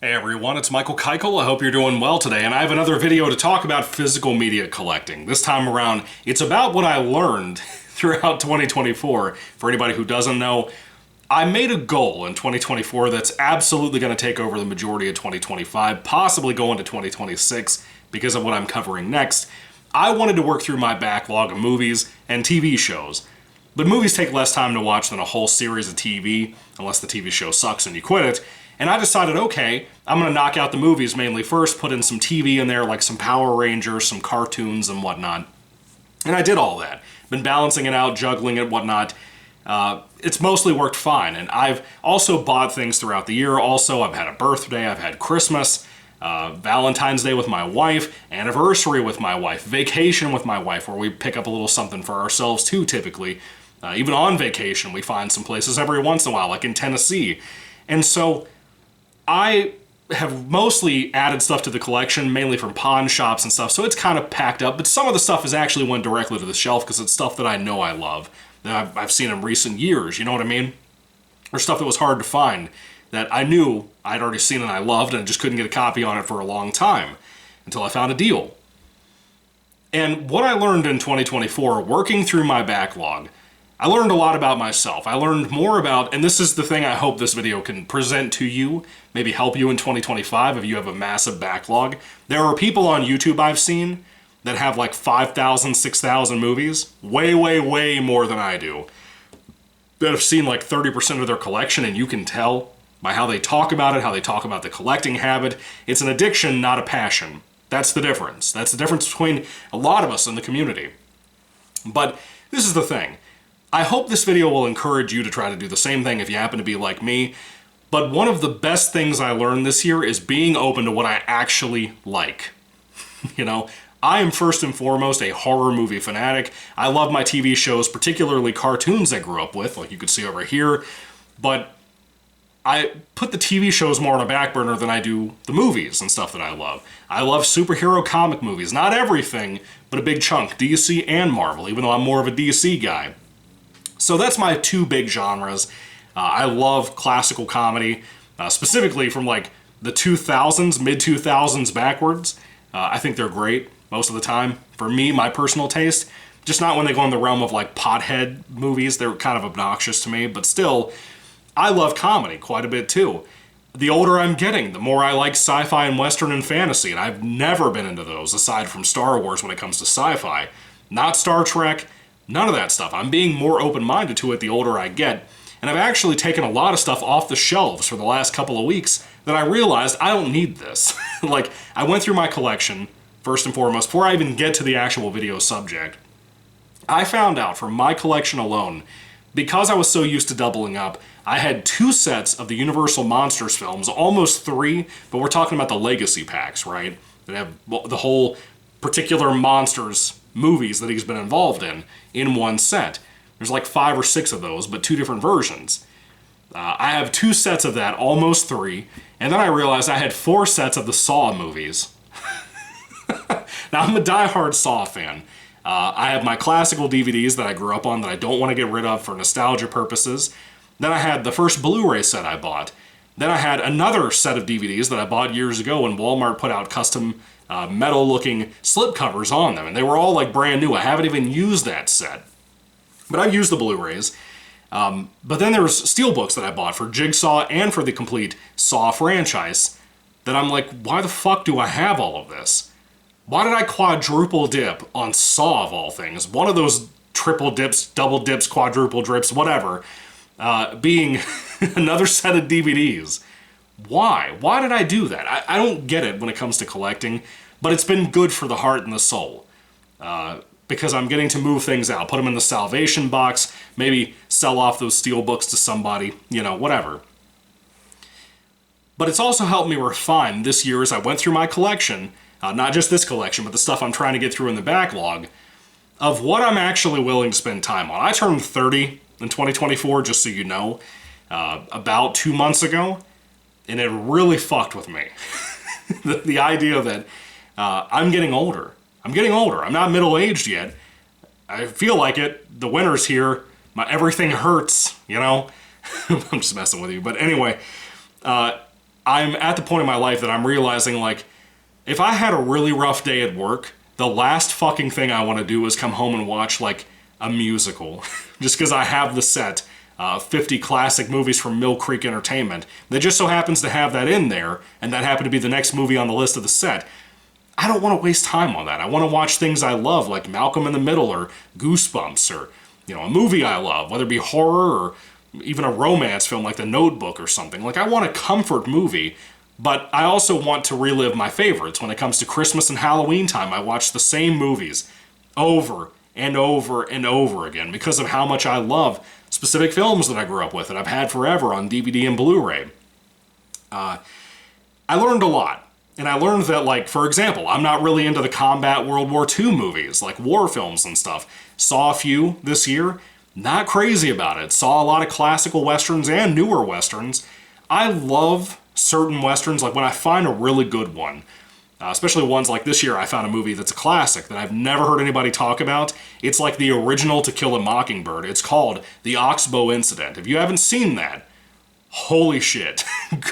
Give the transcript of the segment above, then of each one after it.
Hey everyone, it's Michael Kikle. I hope you're doing well today, and I have another video to talk about physical media collecting. This time around, it's about what I learned throughout 2024. For anybody who doesn't know, I made a goal in 2024 that's absolutely going to take over the majority of 2025, possibly go into 2026 because of what I'm covering next. I wanted to work through my backlog of movies and TV shows. But movies take less time to watch than a whole series of TV, unless the TV show sucks and you quit it. And I decided, okay, I'm going to knock out the movies mainly first, put in some TV in there, like some Power Rangers, some cartoons and whatnot. And I did all that. Been balancing it out, juggling it, whatnot. It's mostly worked fine. And I've also bought things throughout the year. Also, I've had a birthday, I've had Christmas, Valentine's Day with my wife, anniversary with my wife, vacation with my wife, where we pick up a little something for ourselves too, typically. Even on vacation, we find some places every once in a while, like in Tennessee. And so I have mostly added stuff to the collection, mainly from pawn shops and stuff, so it's kind of packed up, but some of the stuff has actually went directly to the shelf because it's stuff that I know I love, that I've seen in recent years, you know what I mean? Or stuff that was hard to find, that I knew I'd already seen and I loved, and I just couldn't get a copy on it for a long time, until I found a deal. And what I learned in 2024, working through my backlog, I learned a lot about myself. I learned more about, and this is the thing I hope this video can present to you, maybe help you in 2025 if you have a massive backlog. There are people on YouTube I've seen that have like 5,000, 6,000 movies, way more than I do, that have seen like 30% of their collection, and you can tell by how they talk about it, how they talk about the collecting habit. It's an addiction, not a passion. That's the difference. That's the difference between a lot of us in the community. But this is the thing. I hope this video will encourage you to try to do the same thing if you happen to be like me. But one of the best things I learned this year is being open to what I actually like. You know, I am first and foremost a horror movie fanatic. I love my TV shows, particularly cartoons I grew up with, like you could see over here. But I put the TV shows more on a back burner than I do the movies and stuff that I love. I love superhero comic movies. Not everything, but a big chunk. DC and Marvel, even though I'm more of a DC guy. So that's my two big genres. I love classical comedy, specifically from like the 2000s, mid-2000s backwards. I think they're great most of the time. For me, my personal taste, just not when they go in the realm of like pothead movies. They're kind of obnoxious to me, but still, I love comedy quite a bit too. The older I'm getting, the more I like sci-fi and Western and fantasy, and I've never been into those aside from Star Wars when it comes to sci-fi. Not Star Trek. None of that stuff. I'm being more open-minded to it the older I get. And I've actually taken a lot of stuff off the shelves for the last couple of weeks that I realized I don't need this. Like, I went through my collection, first and foremost, before I even get to the actual video subject. I found out from my collection alone, because I was so used to doubling up, I had 2 sets of the Universal Monsters films, almost 3, but we're talking about the legacy packs, right? That have the whole particular monsters movies that he's been involved in one set. There's like 5 or 6 of those, but 2 different versions. I have 2 sets of that, almost 3, and then I realized I had 4 sets of the Saw movies. Now, I'm a diehard Saw fan. I have my classical DVDs that I grew up on that I don't want to get rid of for nostalgia purposes. Then I had the first Blu-ray set I bought. Then I had another set of DVDs that I bought years ago when Walmart put out custom metal-looking slipcovers on them, and they were all like brand new. I haven't even used that set, but I've used the Blu-rays. But then there was steelbooks that I bought for Jigsaw and for the complete Saw franchise that I'm like, why the fuck do I have all of this? Why did I quadruple dip on Saw of all things? One of those triple dips, double dips, quadruple drips, whatever, being another set of DVDs. Why? Why did I do that? I don't get it when it comes to collecting, but it's been good for the heart and the soul. Because I'm getting to move things out, put them in the salvation box, maybe sell off those steel books to somebody, you know, whatever. But it's also helped me refine this year as I went through my collection, not just this collection, but the stuff I'm trying to get through in the backlog, of what I'm actually willing to spend time on. I turned 30 in 2024, just so you know, about 2 months ago. And it really fucked with me. the idea that I'm getting older. I'm getting older. I'm not middle-aged yet. I feel like it. The winter's here. Everything hurts, you know? I'm just messing with you. But anyway, I'm at the point in my life that I'm realizing, like, if I had a really rough day at work, the last fucking thing I want to do is come home and watch, like, a musical. Just because I have the set, 50 classic movies from Mill Creek Entertainment, that just so happens to have that in there, and that happened to be the next movie on the list of the set. I don't want to waste time on that. I want to watch things I love, like Malcolm in the Middle, or Goosebumps, or, you know, a movie I love, whether it be horror, or even a romance film like The Notebook or something. Like, I want a comfort movie, but I also want to relive my favorites. When it comes to Christmas and Halloween time, I watch the same movies over and over and over again because of how much I love specific films that I grew up with that I've had forever on DVD and Blu-ray. I learned a lot. And I learned that, like, for example, I'm not really into the combat World War II movies, like war films and stuff. Saw a few this year. Not crazy about it. Saw a lot of classical westerns and newer westerns. I love certain westerns, like when I find a really good one, especially ones like this year. I found a movie that's a classic that I've never heard anybody talk about. It's like the original To Kill a Mockingbird. It's called The Oxbow Incident. If you haven't seen that, holy shit.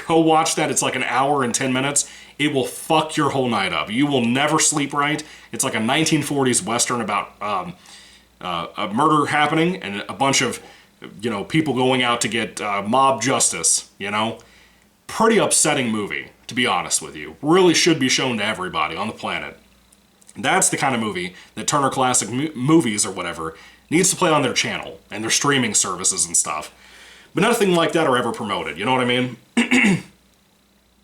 Go watch that. It's like an hour and 10 minutes. It will fuck your whole night up. You will never sleep right. It's like a 1940s western about a murder happening and a bunch of, you know, people going out to get mob justice, you know? Pretty upsetting movie, to be honest with you. Really should be shown to everybody on the planet. That's the kind of movie that Turner Classic Movies or whatever needs to play on their channel and their streaming services and stuff. But nothing like that are ever promoted, you know what I mean?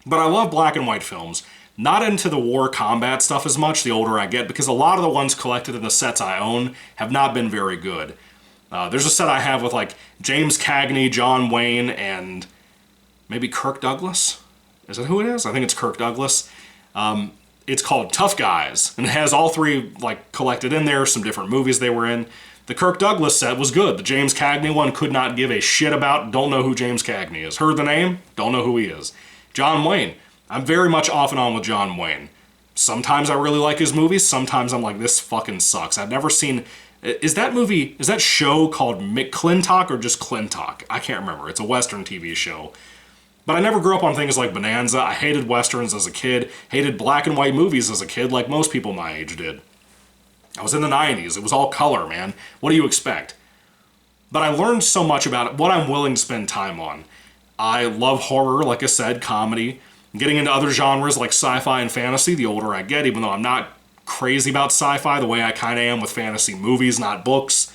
But I love black and white films. Not into the war combat stuff as much the older I get, because a lot of the ones collected in the sets I own have not been very good. There's a set I have with, like, James Cagney, John Wayne, and maybe Kirk Douglas? Is that who it is? I think it's Kirk Douglas. It's called Tough Guys, and it has all three, like, collected in there, some different movies they were in. The Kirk Douglas set was good. The James Cagney one could not give a shit about. Don't know who James Cagney is. Heard the name? Don't know who he is. John Wayne. I'm very much off and on with John Wayne. Sometimes I really like his movies. Sometimes I'm like, this fucking sucks. I've never seen... Is that show called McClintock or just Clintock? I can't remember. It's a Western TV show. But I never grew up on things like Bonanza. I hated Westerns as a kid. Hated black and white movies as a kid, like most people my age did. I was in the 90s. It was all color, man. What do you expect? But I learned so much about what I'm willing to spend time on. I love horror, like I said, comedy. Getting into other genres like sci-fi and fantasy the older I get, even though I'm not crazy about sci-fi the way I kind of am with fantasy movies, not books.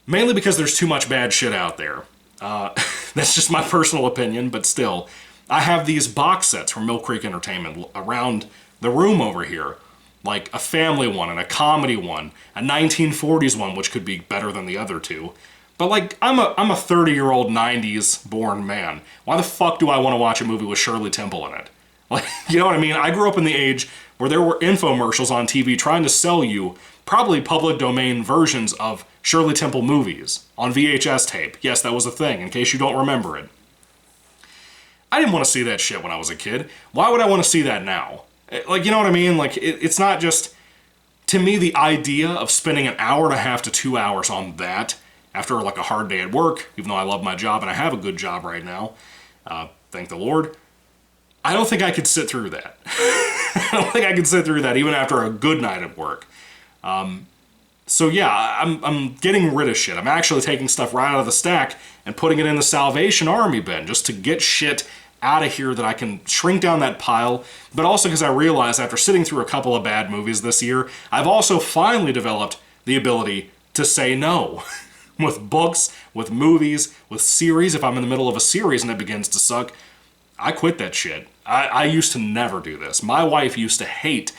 Mainly because there's too much bad shit out there. That's just my personal opinion, but still. I have these box sets from Mill Creek Entertainment around the room over here. Like a family one and a comedy one, a 1940s one, which could be better than the other two. But, like, I'm a 30-year-old 90s born man. Why the fuck do I want to watch a movie with Shirley Temple in it? Like, you know what I mean? I grew up in the age where there were infomercials on TV trying to sell you probably public domain versions of Shirley Temple movies on VHS tape. Yes, that was a thing, in case you don't remember it. I didn't want to see that shit when I was a kid. Why would I want to see that now? Like, you know what I mean? Like, it's not just... To me, the idea of spending an hour and a half to 2 hours on that after, like, a hard day at work, even though I love my job and I have a good job right now, thank the Lord, I don't think I could sit through that. I don't think I could sit through that even after a good night at work. So yeah, I'm getting rid of shit. I'm actually taking stuff right out of the stack and putting it in the Salvation Army bin just to get shit out of here that I can shrink down that pile, but also because I realized after sitting through a couple of bad movies this year, I've also finally developed the ability to say no. With books, with movies, with series. If I'm in the middle of a series and it begins to suck, I quit that shit. I used to never do this. My wife used to hate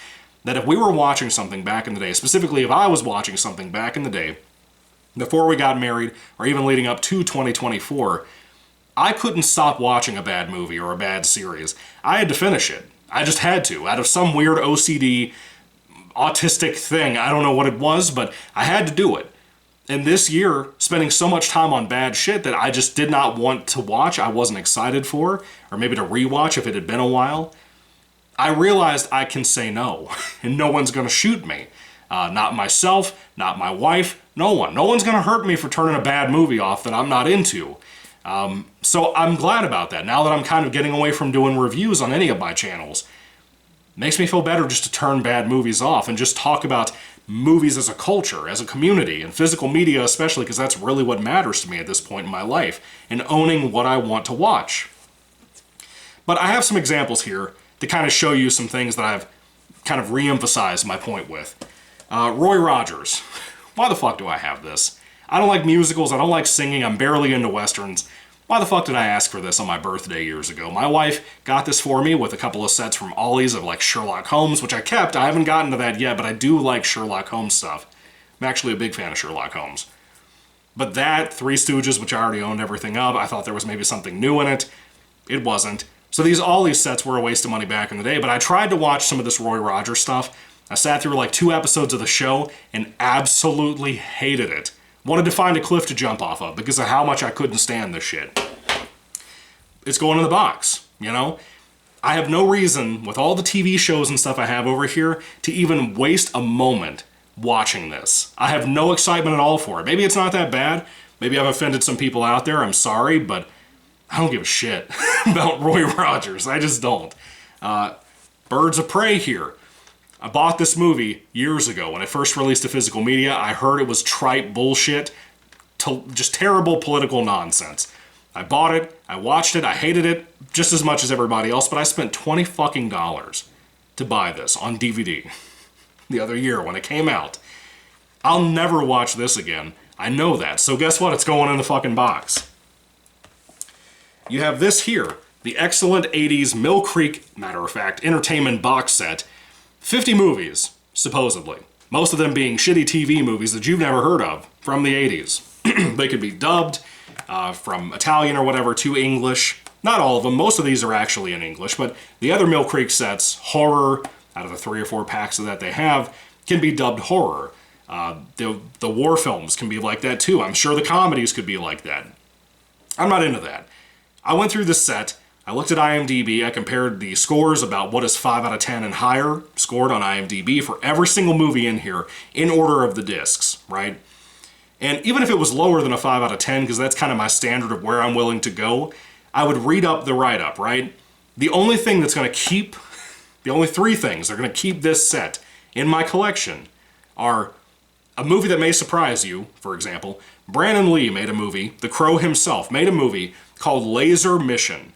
that if we were watching something back in the day, specifically if I was watching something back in the day, before we got married, or even leading up to 2024, I couldn't stop watching a bad movie or a bad series. I had to finish it. I just had to. Out of some weird OCD, autistic thing, I don't know what it was, but I had to do it. And this year, spending so much time on bad shit that I just did not want to watch, I wasn't excited for, or maybe to rewatch if it had been a while, I realized I can say no, and no one's gonna shoot me. Not myself, not my wife, no one. No one's gonna hurt me for turning a bad movie off that I'm not into. So I'm glad about that. Now that I'm kind of getting away from doing reviews on any of my channels, makes me feel better just to turn bad movies off and just talk about movies as a culture, as a community, and physical media especially, because that's really what matters to me at this point in my life, and owning what I want to watch. But I have some examples here to kind of show you some things that I've kind of re-emphasized my point with. Roy Rogers. Why the fuck do I have this? I don't like musicals, I don't like singing, I'm barely into westerns. Why the fuck did I ask for this on my birthday years ago? My wife got this for me with a couple of sets from Ollie's of like Sherlock Holmes, which I kept. I haven't gotten to that yet, but I do like Sherlock Holmes stuff. I'm actually a big fan of Sherlock Holmes. But that, Three Stooges, which I already owned everything of, I thought there was maybe something new in it. It wasn't. So these Ollie's sets were a waste of money back in the day, but I tried to watch some of this Roy Rogers stuff. I sat through like 2 episodes of the show and absolutely hated it. Wanted to find a cliff to jump off of because of how much I couldn't stand this shit. It's going in the box, you know? I have no reason, with all the TV shows and stuff I have over here, to even waste a moment watching this. I have no excitement at all for it. Maybe it's not that bad. Maybe I've offended some people out there. I'm sorry, but I don't give a shit about Roy Rogers. I just don't. Birds of Prey here. I bought this movie years ago when it first released to physical media. I heard it was trite bullshit, just terrible political nonsense. I bought it, I watched it, I hated it just as much as everybody else, but I spent $20 fucking to buy this on DVD the other year when it came out. I'll never watch this again. I know that, so guess what? It's going in the fucking box. You have this here, the excellent 80s Mill Creek, matter of fact, entertainment box set. 50 movies, supposedly. Most of them being shitty TV movies that you've never heard of from the 80s. They could be dubbed from Italian or whatever to English. Not all of them. Most of these are actually in English, but the other Mill Creek sets, horror, out of the 3 or 4 packs that they have, can be dubbed horror. The war films can be like that too. I'm sure the comedies could be like that. I'm not into that. I went through this set. I looked at IMDb, I compared the scores about what is 5 out of 10 and higher scored on IMDb for every single movie in here in order of the discs, right? And even if it was lower than a 5 out of 10, because that's kind of my standard of where I'm willing to go, I would read up the write-up, right? The only thing that's going to keep, the only 3 things that are going to keep this set in my collection are a movie that may surprise you, for example. Brandon Lee made a movie, The Crow himself made a movie called Laser Mission.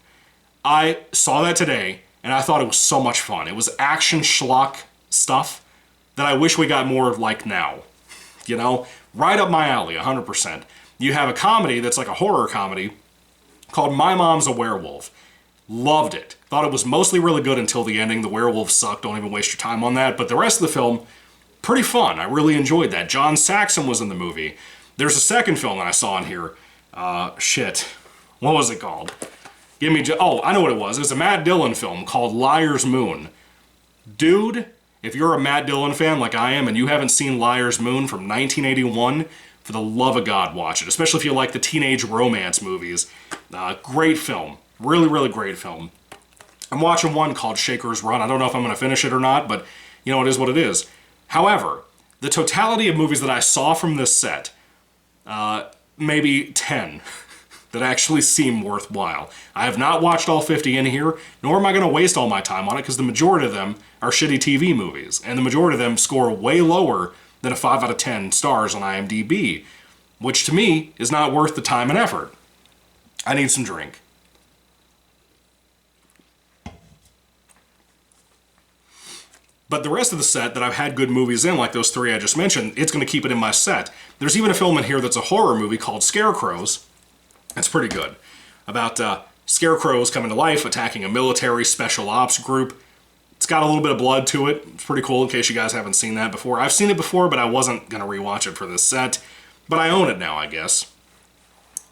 I saw that today, and I thought it was so much fun. It was action schlock stuff that I wish we got more like now. You know? Right up my alley, 100%. You have a comedy that's like a horror comedy called My Mom's a Werewolf. Loved it. Thought it was mostly really good until the ending. The werewolf sucked. Don't even waste your time on that. But the rest of the film, pretty fun. I really enjoyed that. John Saxon was in the movie. There's a second film that I saw in here. Shit. What was it called? Oh, I know what it was. It was a Matt Dillon film called Liar's Moon. Dude, if you're a Matt Dillon fan like I am and you haven't seen Liar's Moon from 1981, for the love of God, watch it. Especially if you like the teenage romance movies. Great film. Really, really great film. I'm watching one called Shaker's Run. I don't know if I'm going to finish it or not, but you know, it is what it is. However, the totality of movies that I saw from this set, maybe 10, that actually seem worthwhile. I have not watched all 50 in here, nor am I going to waste all my time on it, because the majority of them are shitty TV movies, and the majority of them score way lower than a 5 out of 10 stars on IMDb, which to me is not worth the time and effort. I need some drink. But the rest of the set that I've had good movies in, like those 3 I just mentioned, it's going to keep it in my set. There's even a film in here that's a horror movie called Scarecrows. It's pretty good. About scarecrows coming to life, attacking a military special ops group. It's got a little bit of blood to it. It's pretty cool in case you guys haven't seen that before. I've seen it before, but I wasn't going to rewatch it for this set. But I own it now, I guess.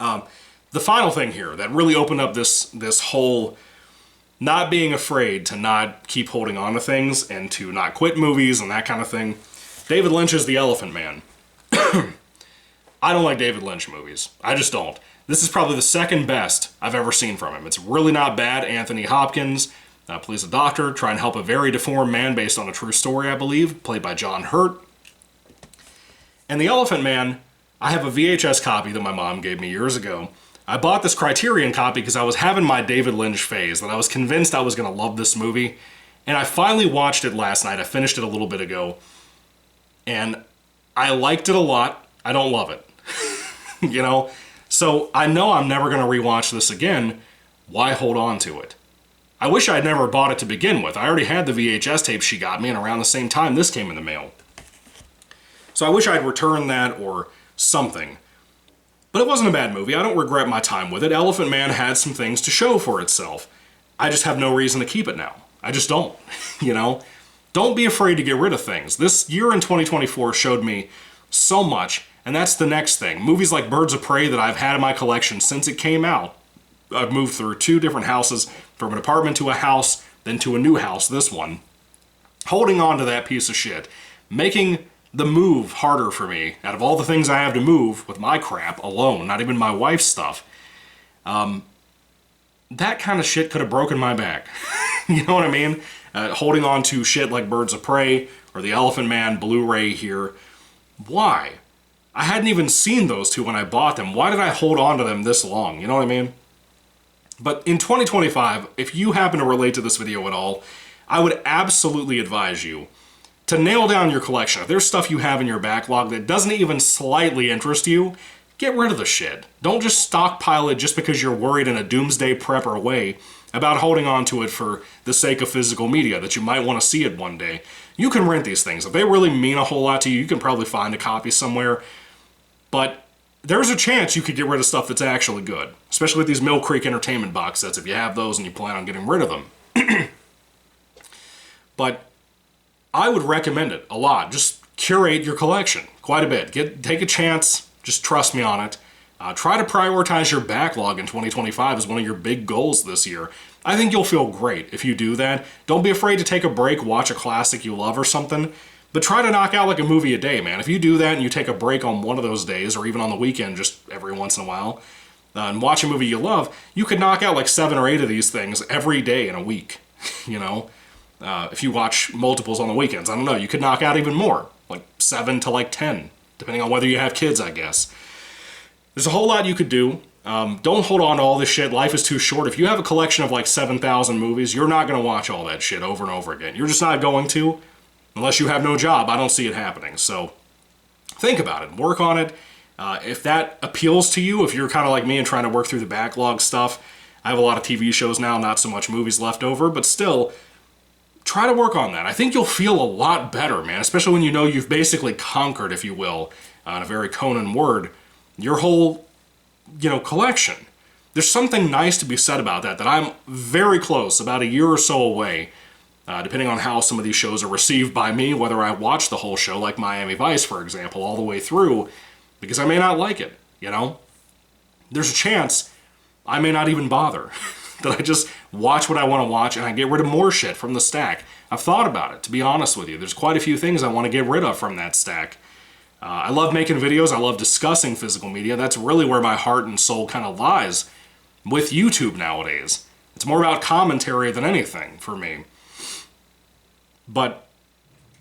The final thing here that really opened up this whole not being afraid to not keep holding on to things and to not quit movies and that kind of thing. David Lynch's The Elephant Man. I don't like David Lynch movies. I just don't. This is probably the second best I've ever seen from him. It's really not bad. Anthony Hopkins plays a doctor trying to help a very deformed man based on a true story, I believe, played by John Hurt. And The Elephant Man, I have a VHS copy that my mom gave me years ago I bought this Criterion copy because I was having my David Lynch phase, that I was convinced I was going to love this movie. And I finally watched it last night. I finished it a little bit ago. And I liked it a lot. I don't love it. You know? So I know I'm never going to rewatch this again. Why hold on to it? I wish I'd never bought it to begin with. I already had the VHS tape she got me, and around the same time this came in the mail. So I wish I'd returned that or something. But it wasn't a bad movie. I don't regret my time with it. Elephant Man had some things to show for itself. I just have no reason to keep it now. I just don't, you know? Don't be afraid to get rid of things. This year in 2024 showed me so much, and that's the next thing. Movies like Birds of Prey that I've had in my collection since it came out. I've moved through 2 different houses, from an apartment to a house, then to a new house, this one. Holding on to that piece of shit, making the move harder for me, out of all the things I have to move with my crap alone, not even my wife's stuff, that kind of shit could have broken my back. You know what I mean? Holding on to shit like Birds of Prey or the Elephant Man Blu-ray here. Why? I hadn't even seen those 2 when I bought them. Why did I hold on to them this long? You know what I mean? But in 2025, if you happen to relate to this video at all, I would absolutely advise you to nail down your collection. If there's stuff you have in your backlog that doesn't even slightly interest you, get rid of the shit. Don't just stockpile it just because you're worried in a doomsday prepper way about holding on to it for the sake of physical media, that you might want to see it one day. You can rent these things. If they really mean a whole lot to you, you can probably find a copy somewhere. But there's a chance you could get rid of stuff that's actually good, especially with these Mill Creek Entertainment box sets, if you have those and you plan on getting rid of them. But I would recommend it a lot. Just curate your collection quite a bit. Take a chance. Just trust me on it. Try to prioritize your backlog in 2025 as one of your big goals this year. I think you'll feel great if you do that. Don't be afraid to take a break, watch a classic you love or something, but try to knock out like a movie a day, man. If you do that and you take a break on one of those days, or even on the weekend just every once in a while, and watch a movie you love, you could knock out like 7 or 8 of these things every day in a week, you know? If you watch multiples on the weekends, I don't know, you could knock out even more, like 7 to like 10, depending on whether you have kids, I guess. There's a whole lot you could do. Don't hold on to all this shit. Life is too short. If you have a collection of like 7,000 movies, you're not going to watch all that shit over and over again. You're just not going to. Unless you have no job, I don't see it happening. So think about it. Work on it. If that appeals to you, if you're kind of like me and trying to work through the backlog stuff, I have a lot of TV shows now, not so much movies left over, but still, try to work on that. I think you'll feel a lot better, man, especially when you know you've basically conquered, if you will, in a very Conan word, your whole, collection. There's something nice to be said about that I'm very close, about a year or so away, depending on how some of these shows are received by me, whether I watch the whole show, like Miami Vice, for example, all the way through, because I may not like it, There's a chance I may not even bother. That I just watch what I want to watch and I get rid of more shit from the stack. I've thought about it, to be honest with you. There's quite a few things I want to get rid of from that stack. I love making videos. I love discussing physical media. That's really where my heart and soul kind of lies with YouTube nowadays. It's more about commentary than anything for me. But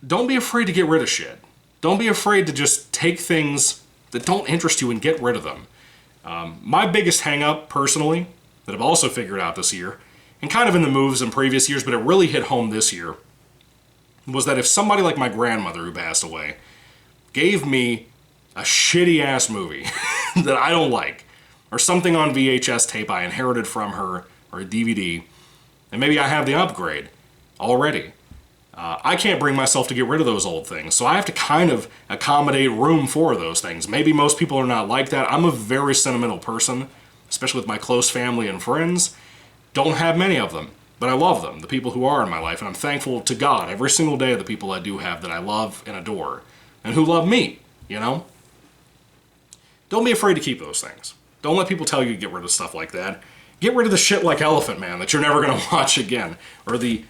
don't be afraid to get rid of shit. Don't be afraid to just take things that don't interest you and get rid of them. My biggest hang-up, personally, that I've also figured out this year, and kind of in the moves in previous years, but it really hit home this year, was that if somebody like my grandmother who passed away gave me a shitty-ass movie that I don't like, or something on VHS tape I inherited from her, or a DVD, and maybe I have the upgrade already, I can't bring myself to get rid of those old things, so I have to kind of accommodate room for those things. Maybe most people are not like that. I'm a very sentimental person, especially with my close family and friends. Don't have many of them, but I love them, the people who are in my life, and I'm thankful to God every single day of the people I do have that I love and adore, and who love me, Don't be afraid to keep those things. Don't let people tell you to get rid of stuff like that. Get rid of the shit like Elephant Man that you're never going to watch again, or the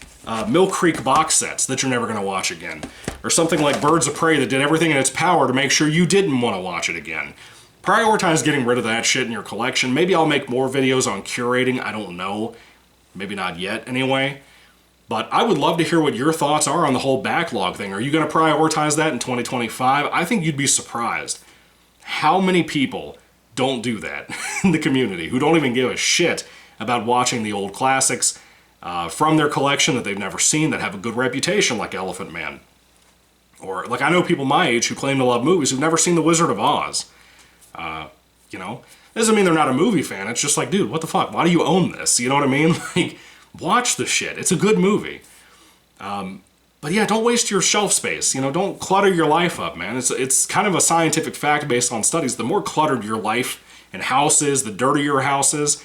Mill Creek box sets that you're never going to watch again, or something like Birds of Prey that did everything in its power to make sure you didn't want to watch it again. Prioritize getting rid of that shit in your collection. Maybe I'll make more videos on curating, I don't know. Maybe not yet, anyway. But I would love to hear what your thoughts are on the whole backlog thing. Are you going to prioritize that in 2025? I think you'd be surprised how many people don't do that in the community, who don't even give a shit about watching the old classics from their collection that they've never seen, that have a good reputation, like Elephant Man. Or, like, I know people my age who claim to love movies who've never seen The Wizard of Oz. You know? Doesn't mean they're not a movie fan. It's just like, dude, what the fuck? Why do you own this? You know what I mean? Like, watch the shit. It's a good movie. But yeah, don't waste your shelf space. You know, don't clutter your life up, man. It's kind of a scientific fact based on studies. The more cluttered your life and house is, the dirtier your house is,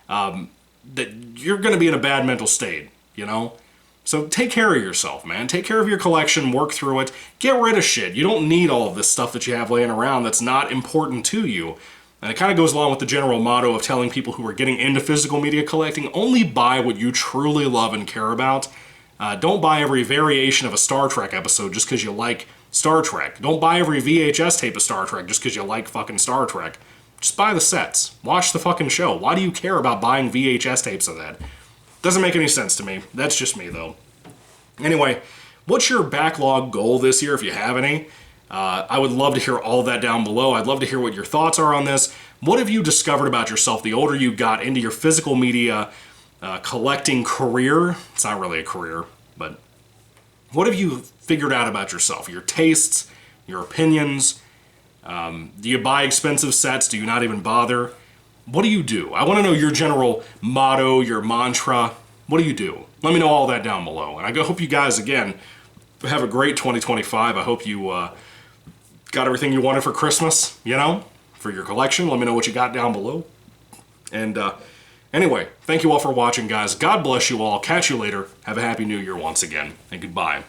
that you're going to be in a bad mental state, you know? So take care of yourself, man. Take care of your collection, work through it, get rid of shit. You don't need all of this stuff that you have laying around that's not important to you. And it kind of goes along with the general motto of telling people who are getting into physical media collecting, only buy what you truly love and care about. Don't buy every variation of a Star Trek episode just because you like Star Trek. Don't buy every VHS tape of Star Trek just because you like fucking Star Trek. Just buy the sets. Watch the fucking show. Why do you care about buying VHS tapes of that? Doesn't make any sense to me. That's just me, though. Anyway, what's your backlog goal this year, if you have any? I would love to hear all that down below. I'd love to hear what your thoughts are on this. What have you discovered about yourself the older you got into your physical media collecting career? It's not really a career, but what have you figured out about yourself? Your tastes, your opinions? Do you buy expensive sets? Do you not even bother? What do you do? I want to know your general motto, your mantra. What do you do? Let me know all that down below. And I hope you guys, again, have a great 2025. I hope you got everything you wanted for Christmas, you know, for your collection. Let me know what you got down below. And anyway, thank you all for watching, guys. God bless you all. Catch you later. Have a happy new year once again. And goodbye.